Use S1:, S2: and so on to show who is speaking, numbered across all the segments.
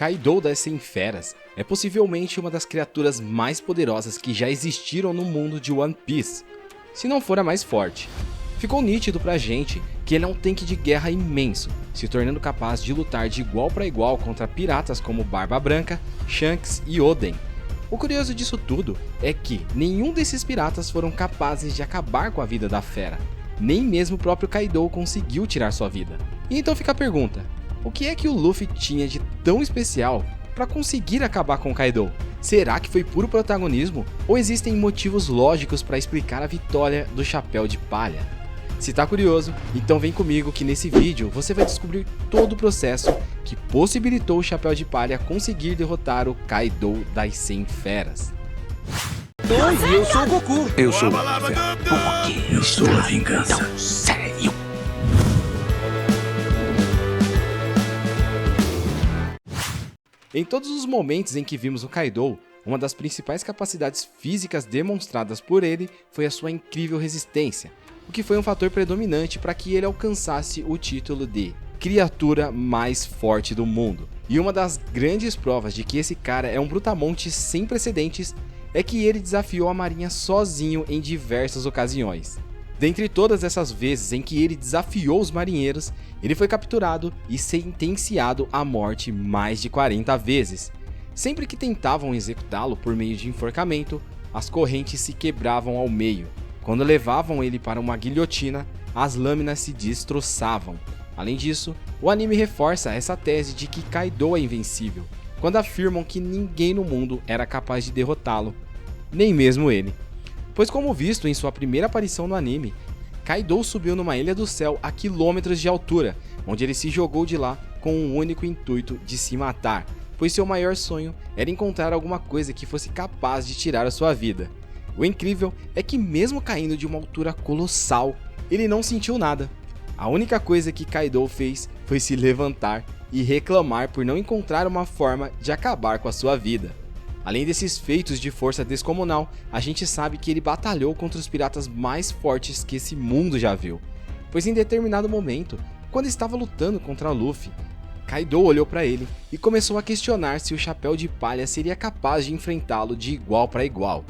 S1: Kaido das 100 Feras é possivelmente uma das criaturas mais poderosas que já existiram no mundo de One Piece, se não for a mais forte. Ficou nítido pra gente que ele é um tanque de guerra imenso, se tornando capaz de lutar de igual para igual contra piratas como Barba Branca, Shanks e Oden. O curioso disso tudo é que nenhum desses piratas foram capazes de acabar com a vida da fera, nem mesmo o próprio Kaido conseguiu tirar sua vida. E então fica a pergunta: o que é que o Luffy tinha de tão especial para conseguir acabar com o Kaido? Será que foi puro protagonismo ou existem motivos lógicos para explicar a vitória do Chapéu de Palha? Se tá curioso, então vem comigo que nesse vídeo você vai descobrir todo o processo que possibilitou o Chapéu de Palha conseguir derrotar o Kaido das 100 Feras.
S2: Oi, eu sou o Goku.
S3: Eu sou o Luffy. Porque eu sou a vingança. Tão sério.
S1: Em todos os momentos em que vimos o Kaido, uma das principais capacidades físicas demonstradas por ele foi a sua incrível resistência, o que foi um fator predominante para que ele alcançasse o título de criatura mais forte do mundo. E uma das grandes provas de que esse cara é um brutamonte sem precedentes é que ele desafiou a marinha sozinho em diversas ocasiões. Dentre todas essas vezes em que ele desafiou os marinheiros, ele foi capturado e sentenciado à morte mais de 40 vezes. Sempre que tentavam executá-lo por meio de enforcamento, as correntes se quebravam ao meio. Quando levavam ele para uma guilhotina, as lâminas se destroçavam. Além disso, o anime reforça essa tese de que Kaido é invencível, quando afirmam que ninguém no mundo era capaz de derrotá-lo, nem mesmo ele. Pois, como visto em sua primeira aparição no anime, Kaido subiu numa ilha do céu a quilômetros de altura, onde ele se jogou de lá com o único intuito de se matar, pois seu maior sonho era encontrar alguma coisa que fosse capaz de tirar a sua vida. O incrível é que, mesmo caindo de uma altura colossal, ele não sentiu nada. A única coisa que Kaido fez foi se levantar e reclamar por não encontrar uma forma de acabar com a sua vida. Além desses feitos de força descomunal, a gente sabe que ele batalhou contra os piratas mais fortes que esse mundo já viu. Pois em determinado momento, quando estava lutando contra Luffy, Kaido olhou para ele e começou a questionar se o Chapéu de Palha seria capaz de enfrentá-lo de igual para igual.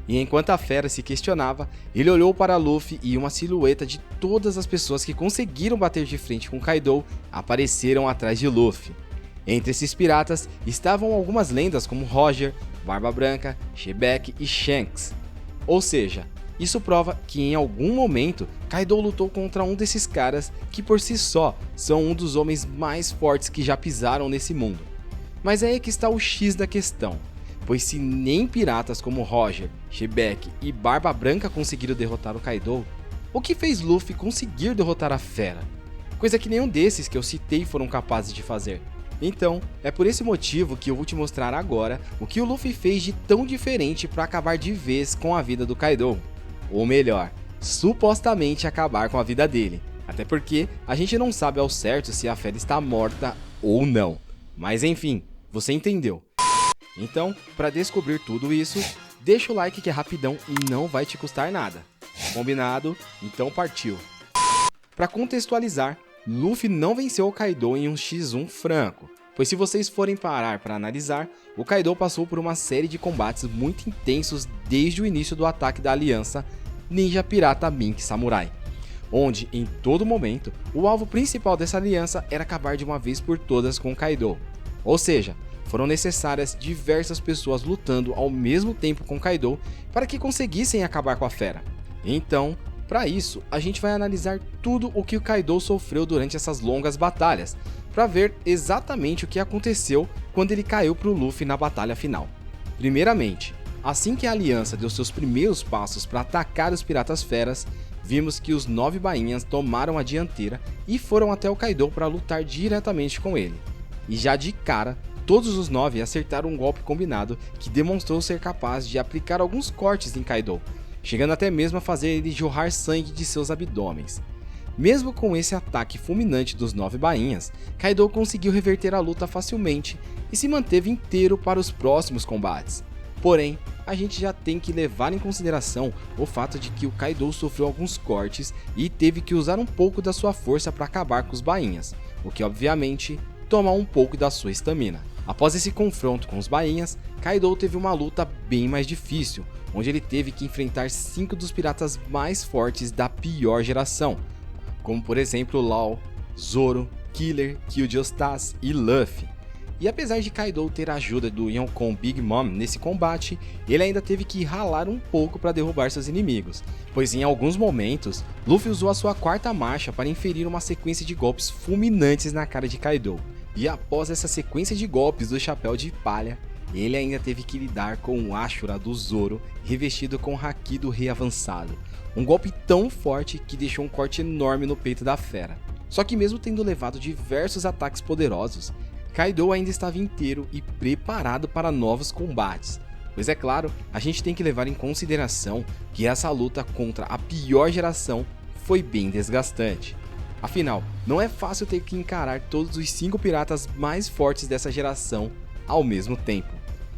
S1: E enquanto a fera se questionava, ele olhou para Luffy e uma silhueta de todas as pessoas que conseguiram bater de frente com Kaido apareceram atrás de Luffy. Entre esses piratas estavam algumas lendas como Roger, Barba Branca, Shebeck e Shanks. Ou seja, isso prova que em algum momento Kaido lutou contra um desses caras que por si só são um dos homens mais fortes que já pisaram nesse mundo. Mas aí é que está o X da questão, pois se nem piratas como Roger, Shebeck e Barba Branca conseguiram derrotar o Kaido, o que fez Luffy conseguir derrotar a fera? Coisa que nenhum desses que eu citei foram capazes de fazer. Então, é por esse motivo que eu vou te mostrar agora o que o Luffy fez de tão diferente para acabar de vez com a vida do Kaido. Ou melhor, supostamente acabar com a vida dele. Até porque a gente não sabe ao certo se a fera está morta ou não. Mas enfim, você entendeu. Então, para descobrir tudo isso, deixa o like que é rapidão e não vai te custar nada. Combinado? Então partiu. Para contextualizar, Luffy não venceu o Kaido em um x1 franco, pois se vocês forem parar para analisar, o Kaido passou por uma série de combates muito intensos desde o início do ataque da aliança Ninja Pirata Mink Samurai, onde em todo momento o alvo principal dessa aliança era acabar de uma vez por todas com o Kaido. Ou seja, foram necessárias diversas pessoas lutando ao mesmo tempo com Kaido para que conseguissem acabar com a fera. Então, para isso, a gente vai analisar tudo o que o Kaido sofreu durante essas longas batalhas, para ver exatamente o que aconteceu quando ele caiu para o Luffy na batalha final. Primeiramente, assim que a aliança deu seus primeiros passos para atacar os piratas feras, vimos que os 9 bainhas tomaram a dianteira e foram até o Kaido para lutar diretamente com ele. E já de cara, todos os 9 acertaram um golpe combinado que demonstrou ser capaz de aplicar alguns cortes em Kaido, chegando até mesmo a fazer ele jorrar sangue de seus abdômenes. Mesmo com esse ataque fulminante dos 9 bainhas, Kaido conseguiu reverter a luta facilmente e se manteve inteiro para os próximos combates. Porém, a gente já tem que levar em consideração o fato de que o Kaido sofreu alguns cortes e teve que usar um pouco da sua força para acabar com os bainhas, o que obviamente toma um pouco da sua estamina. Após esse confronto com os bainhas, Kaido teve uma luta bem mais difícil, onde ele teve que enfrentar 5 dos piratas mais fortes da pior geração, como por exemplo Law, Zoro, Killer, Kyujo-Stars e Luffy. E apesar de Kaido ter a ajuda do Yonkou Big Mom nesse combate, ele ainda teve que ralar um pouco para derrubar seus inimigos, pois em alguns momentos, Luffy usou a sua quarta marcha para inferir uma sequência de golpes fulminantes na cara de Kaido. E após essa sequência de golpes do Chapéu de Palha, ele ainda teve que lidar com o Ashura do Zoro revestido com Haki do Rei Avançado, um golpe tão forte que deixou um corte enorme no peito da fera. Só que mesmo tendo levado diversos ataques poderosos, Kaido ainda estava inteiro e preparado para novos combates, pois é claro, a gente tem que levar em consideração que essa luta contra a pior geração foi bem desgastante. Afinal, não é fácil ter que encarar todos os 5 piratas mais fortes dessa geração ao mesmo tempo.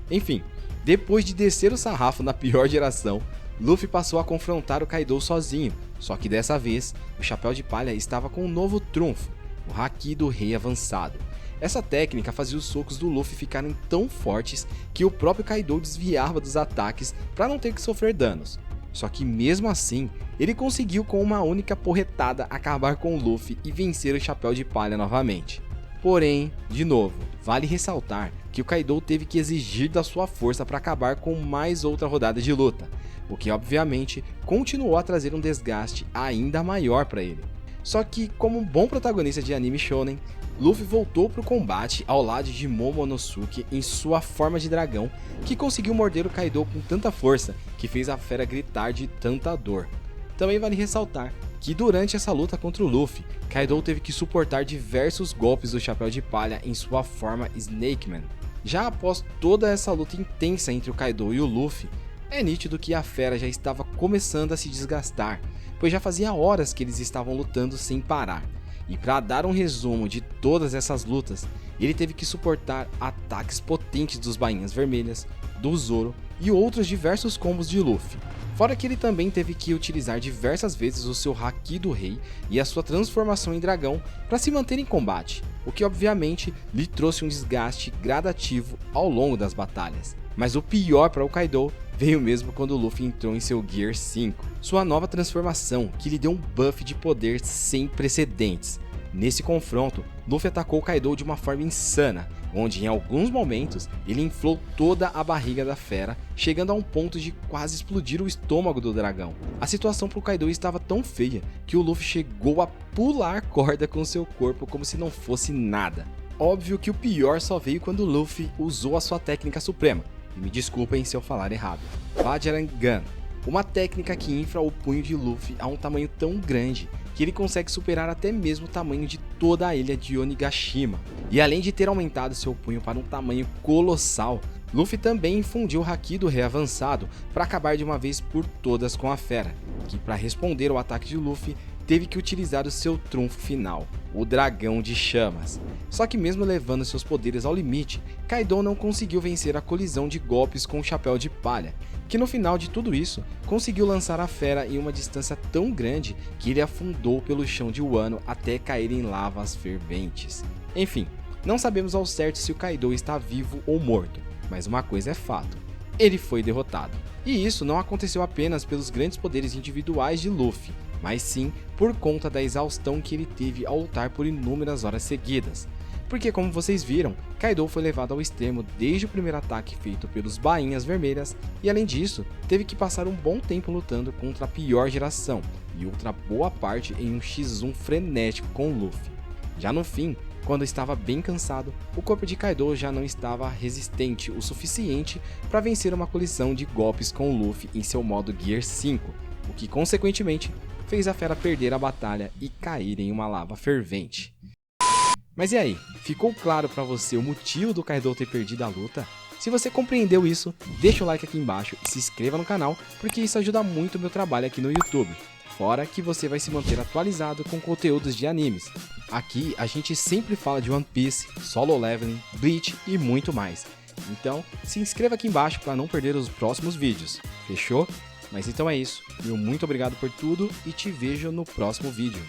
S1: Enfim, depois de descer o sarrafo na pior geração, Luffy passou a confrontar o Kaido sozinho, só que dessa vez, o Chapéu de Palha estava com um novo trunfo, o Haki do Rei Avançado. Essa técnica fazia os socos do Luffy ficarem tão fortes que o próprio Kaido desviava dos ataques para não ter que sofrer danos. Só que mesmo assim, ele conseguiu com uma única porretada acabar com o Luffy e vencer o Chapéu de Palha novamente. Porém, de novo, vale ressaltar que o Kaido teve que exigir da sua força para acabar com mais outra rodada de luta, o que obviamente continuou a trazer um desgaste ainda maior para ele. Só que, como um bom protagonista de anime shonen, Luffy voltou para o combate ao lado de Momonosuke em sua forma de dragão, que conseguiu morder o Kaido com tanta força que fez a fera gritar de tanta dor. Também vale ressaltar que durante essa luta contra o Luffy, Kaido teve que suportar diversos golpes do Chapéu de Palha em sua forma Snakeman. Já após toda essa luta intensa entre o Kaido e o Luffy, é nítido que a fera já estava começando a se desgastar, pois já fazia horas que eles estavam lutando sem parar. E para dar um resumo de todas essas lutas, ele teve que suportar ataques potentes dos Bainhas Vermelhas, do Zoro e outros diversos combos de Luffy. Fora que ele também teve que utilizar diversas vezes o seu Haki do Rei e a sua transformação em dragão para se manter em combate, o que obviamente lhe trouxe um desgaste gradativo ao longo das batalhas. Mas o pior para o Kaido veio mesmo quando o Luffy entrou em seu Gear 5, sua nova transformação que lhe deu um buff de poder sem precedentes. Nesse confronto, Luffy atacou Kaido de uma forma insana, onde em alguns momentos ele inflou toda a barriga da fera, chegando a um ponto de quase explodir o estômago do dragão. A situação para o Kaido estava tão feia que o Luffy chegou a pular corda com seu corpo como se não fosse nada. Óbvio que o pior só veio quando Luffy usou a sua técnica suprema, e me desculpem se eu falar errado, Bajrangan, uma técnica que infla o punho de Luffy a um tamanho tão grande que ele consegue superar até mesmo o tamanho de toda a ilha de Onigashima. E além de ter aumentado seu punho para um tamanho colossal, Luffy também infundiu o Haki do Rei Avançado para acabar de uma vez por todas com a fera, que para responder ao ataque de Luffy, teve que utilizar o seu trunfo final, o Dragão de Chamas. Só que mesmo levando seus poderes ao limite, Kaido não conseguiu vencer a colisão de golpes com o Chapéu de Palha, que no final de tudo isso, conseguiu lançar a fera em uma distância tão grande que ele afundou pelo chão de Wano até cair em lavas ferventes. Enfim, não sabemos ao certo se o Kaido está vivo ou morto, mas uma coisa é fato, ele foi derrotado. E isso não aconteceu apenas pelos grandes poderes individuais de Luffy, mas sim por conta da exaustão que ele teve ao lutar por inúmeras horas seguidas. Porque como vocês viram, Kaido foi levado ao extremo desde o primeiro ataque feito pelos Bainhas Vermelhas e além disso, teve que passar um bom tempo lutando contra a pior geração e outra boa parte em um X1 frenético com Luffy. Já no fim, quando estava bem cansado, o corpo de Kaido já não estava resistente o suficiente para vencer uma colisão de golpes com Luffy em seu modo Gear 5, o que consequentemente fez a fera perder a batalha e cair em uma lava fervente. Mas e aí, ficou claro para você o motivo do Kaido ter perdido a luta? Se você compreendeu isso, deixa o like aqui embaixo e se inscreva no canal, porque isso ajuda muito o meu trabalho aqui no YouTube. Fora que você vai se manter atualizado com conteúdos de animes. Aqui a gente sempre fala de One Piece, Solo Leveling, Bleach e muito mais. Então, se inscreva aqui embaixo para não perder os próximos vídeos. Fechou? Mas então é isso. Meu muito obrigado por tudo e te vejo no próximo vídeo.